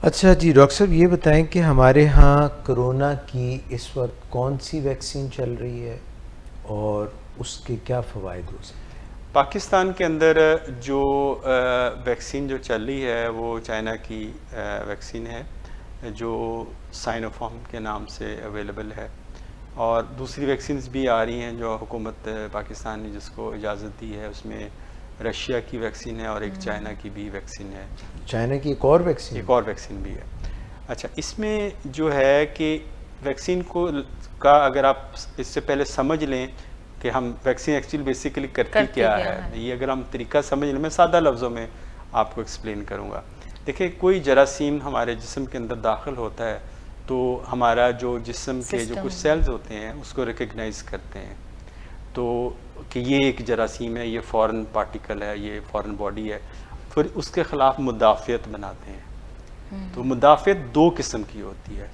अच्छा जी, डॉक्टर साहब ये बताएं कि हमारे यहाँ कोरोना की इस वक्त कौन सी वैक्सीन चल रही है और उसके क्या फ़वाइद हो सकते पाकिस्तान के अंदर जो वैक्सीन जो चल रही है वो चाइना की वैक्सीन है, जो साइनोफार्म के नाम से अवेलेबल है। और दूसरी वैक्सीन्स भी आ रही हैं जो हुकूमत पाकिस्तान ने जिसको इजाज़त दी है, उसमें रशिया की वैक्सीन है और एक चाइना की भी वैक्सीन है। हैं? चाइना की एक और वैक्सीन? एक और वैक्सीन भी है। अच्छा, इसमें जो है कि वैक्सीन को का अगर आप इससे पहले समझ लें कि हम वैक्सीन एक्चुअली बेसिकली करती क्या है, ये अगर हम तरीका समझ लें, मैं सादा लफ्ज़ों में आपको एक्सप्लेन करूँगा। देखिए, कोई जरासीम हमारे जिस्म के अंदर दाखिल होता है तो हमारा जो जिस्म के जो कुछ सेल्स होते हैं उसको रिकग्नाइज़ करते हैं, तो कि ये एक जरासीम है, ये फ़ॉरेन पार्टिकल है, ये फ़ॉरेन बॉडी है, फिर उसके ख़िलाफ़ मुदाफ़ियत बनाते हैं। तो मुदाफ़ियत दो किस्म की होती है,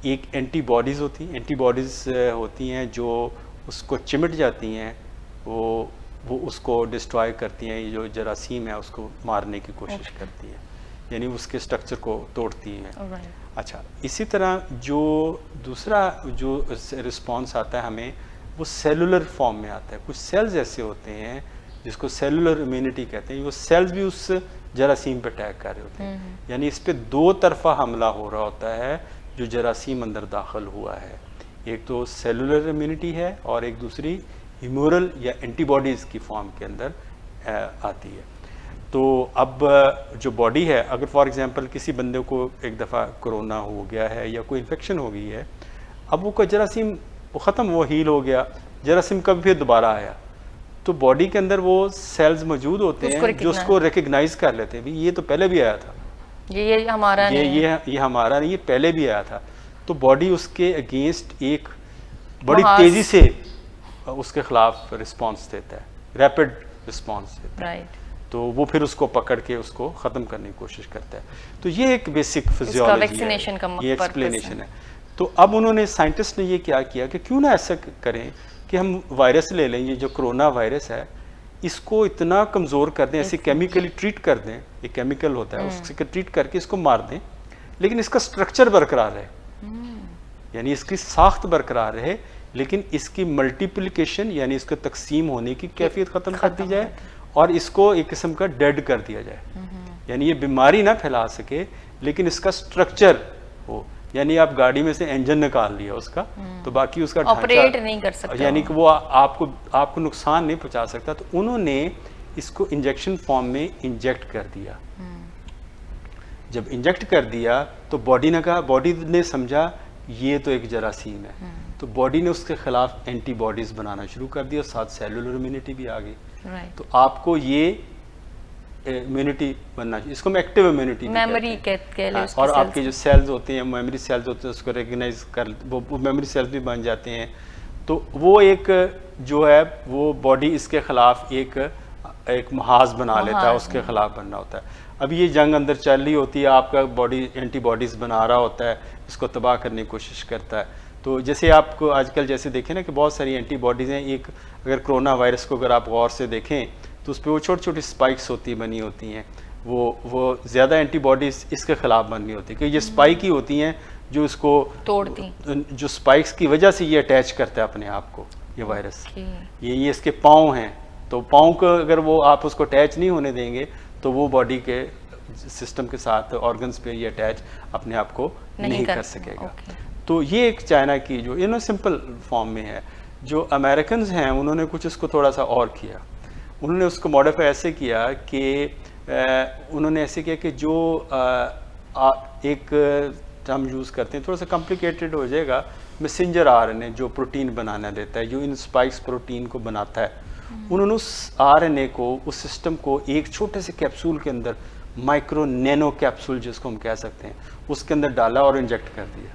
एक एंटीबॉडीज़ होती हैं, एंटीबॉडीज़ होती हैं जो उसको चिमट जाती हैं, वो उसको डिस्ट्रॉय करती हैं, ये जो जरासीम है उसको मारने की कोशिश करती है, यानी उसके स्ट्रक्चर को तोड़ती हैं। अच्छा, इसी तरह जो दूसरा जो रिस्पॉन्स आता है हमें, वो सेलुलर फॉर्म में आता है। कुछ सेल्स ऐसे होते हैं जिसको सेलुलर इम्यूनिटी कहते हैं, वो सेल्स भी उस जरासीम पर अटैक कर रहे होते हैं, यानी इस पर दो तरफा हमला हो रहा होता है जो जरासीम अंदर दाखिल हुआ है। एक तो सेलुलर इम्यूनिटी है और एक दूसरी ह्यूमोरल या एंटीबॉडीज़ की फॉर्म के अंदर आती है। तो अब जो बॉडी है, अगर फॉर एग्जांपल किसी बंदे को एक दफ़ा कोरोना हो गया है या कोई इन्फेक्शन हो गई है, अब वो जरासीम वो ख़त्म, वो हील हो गया, जरासीम कभी फिर दोबारा आया, तो बॉडी के अंदर वो सेल्स मौजूद होते हैं जो उसको रिकग्नाइज कर लेते हैं, ये तो पहले भी आया था, ये हमारा नहीं है, ये हमारा नहीं, ये पहले भी आया था। तो बॉडी उसके अगेंस्ट एक बड़ी तेज़ी से उसके खिलाफ रिस्पॉन्स देता है, रैपिड रिस्पॉन्स देता है, तो वो फिर उसको पकड़ के उसको ख़त्म करने की कोशिश करता है। तो ये एक बेसिक फिजियोलॉजी है, ये एक्सप्लेनेशन है। तो अब उन्होंने, साइंटिस्ट ने ये क्या किया कि क्यों ना ऐसा करें कि हम वायरस ले लें, ये जो कोरोना वायरस है इसको इतना कमज़ोर कर दें, ऐसे केमिकली ट्रीट कर दें, एक केमिकल होता है उससे ट्रीट करके इसको मार दें, लेकिन इसका स्ट्रक्चर बरकरार रहे, यानी इसकी साख्त बरकरार रहे, लेकिन इसकी मल्टीप्लिकेशन यानी इसको तकसीम होने की कैफियत ख़त्म कर दी जाए और इसको एक किस्म का डेड कर दिया जाए, यानी ये बीमारी ना फैला सके लेकिन इसका स्ट्रक्चर हो, यानी आप गाड़ी में से इंजन निकाल लिया उसका, तो बाकी उसका ऑपरेट नहीं कर सकता, यानी कि वो आपको नुकसान नहीं पहुंचा सकता। तो उन्होंने इसको इंजेक्शन फॉर्म में इंजेक्ट कर दिया। जब इंजेक्ट कर दिया तो बॉडी ने कहा, बॉडी ने समझा ये तो एक जरासीम है, तो बॉडी ने उसके खिलाफ एंटीबॉडीज बनाना शुरू कर दिया, साथ सेलुलर इम्यूनिटी भी आ गई। तो आपको ये इम्यूनिटी बनना चाहिए, इसको हम एक्टिव इम्यूनिटी मेमोरी कहते हैं। और आपके जो सेल्स होते हैं, मेमोरी सेल्स होते हैं, उसको रिकग्नाइज कर वो मेमोरी सेल्स भी बन जाते हैं। तो वो एक जो है वो बॉडी इसके खिलाफ एक महाज बना लेता है, उसके खिलाफ बनना होता है। अब ये जंग अंदर चल रही होती है, आपका बॉडी एंटीबॉडीज़ बना रहा होता है, इसको तबाह करने की कोशिश करता है। तो जैसे आपको आजकल जैसे देखें ना कि बहुत सारी एंटीबॉडीज़ हैं, एक अगर कोरोना वायरस को अगर आप गौर से देखें तो उस पर वो छोटी छोटी स्पाइक्स बनी होती हैं, वो ज़्यादा एंटीबॉडीज़ इसके ख़िलाफ़ बननी होती है, क्योंकि ये स्पाइक ही होती हैं जो इसको तोड़ती, जो स्पाइक्स की वजह से ये अटैच करता है अपने आप को, ये वायरस। ये इसके पाँव हैं, तो पाँव को अगर वो आप उसको अटैच नहीं होने देंगे तो वो बॉडी के सिस्टम के साथ ऑर्गन्स पे ये अटैच अपने आप को नहीं कर सकेगा। तो ये एक चाइना की जो इन्होंने सिंपल फॉर्म में है। जो अमेरिकन हैं उन्होंने कुछ इसको थोड़ा सा और किया, उन्होंने उसको मॉडिफाई ऐसे किया कि उन्होंने ऐसे किया कि जो एक हम यूज़ करते हैं, थोड़ा सा कॉम्प्लिकेटेड हो जाएगा, मैसेंजर आरएनए जो प्रोटीन बनाना देता है, जो इन स्पाइक्स प्रोटीन को बनाता है, उन्होंने उस आरएनए को, उस सिस्टम को एक छोटे से कैप्सूल के अंदर, माइक्रो नैनो कैप्सूल जिसको हम कह सकते हैं, उसके अंदर डाला और इंजेक्ट कर दिया,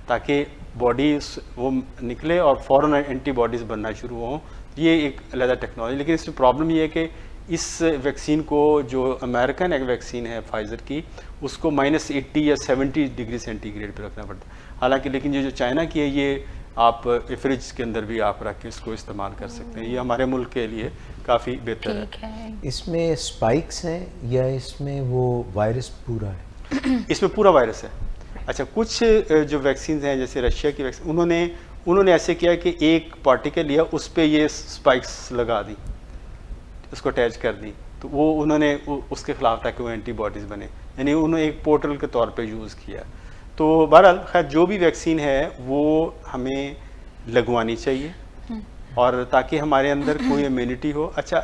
ताकि बॉडी वो निकले और फ़ौरन एंटीबॉडीज़ बनना शुरू हों। ये एक अलग टेक्नोलॉजी, लेकिन इसमें प्रॉब्लम ये है कि इस वैक्सीन को, जो अमेरिकन एक वैक्सीन है फाइज़र की, उसको -80 या 70 डिग्री सेंटीग्रेड पे रखना पड़ता है। हालांकि लेकिन जो चाइना की है, ये आप फ्रिज के अंदर भी आप रख के इसको इस्तेमाल कर सकते हैं, ये हमारे मुल्क के लिए काफ़ी बेहतर है। इसमें स्पाइक्स हैं या इसमें वो वायरस पूरा है? इसमें पूरा वायरस है। अच्छा, कुछ जो वैक्सीन हैं जैसे रशिया की वैक्सीन, उन्होंने ऐसे किया कि एक पार्टिकल लिया, उस पर ये स्पाइक्स लगा दी, उसको अटैच कर दी, तो वो उन्होंने उसके खिलाफ ताकि वो एंटीबॉडीज़ बने, यानी उन्होंने एक पोर्टल के तौर पे यूज़ किया। तो बहरहाल खैर जो भी वैक्सीन है वो हमें लगवानी चाहिए और ताकि हमारे अंदर कोई इम्यूनिटी हो। अच्छा,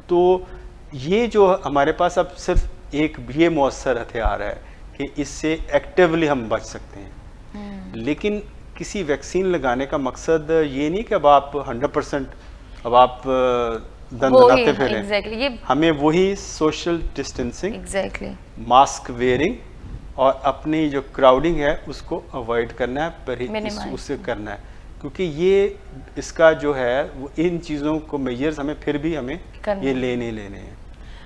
तो ये जो हमारे पास अब सिर्फ एक ये मौसर हथियार है कि इससे एक्टिवली हम बच सकते हैं, लेकिन किसी वैक्सीन लगाने का मकसद ये नहीं कि अब आप 100% अब आप दंदनाते फिरें। exactly, ये हमें वही social distancing, exactly mask wearing और अपनी जो क्राउडिंग है उसको अवॉइड करना है, परहेज उससे करना है, क्योंकि ये इसका जो है वो इन चीज़ों को मेजर्स हमें फिर भी हमें ये लेने हैं।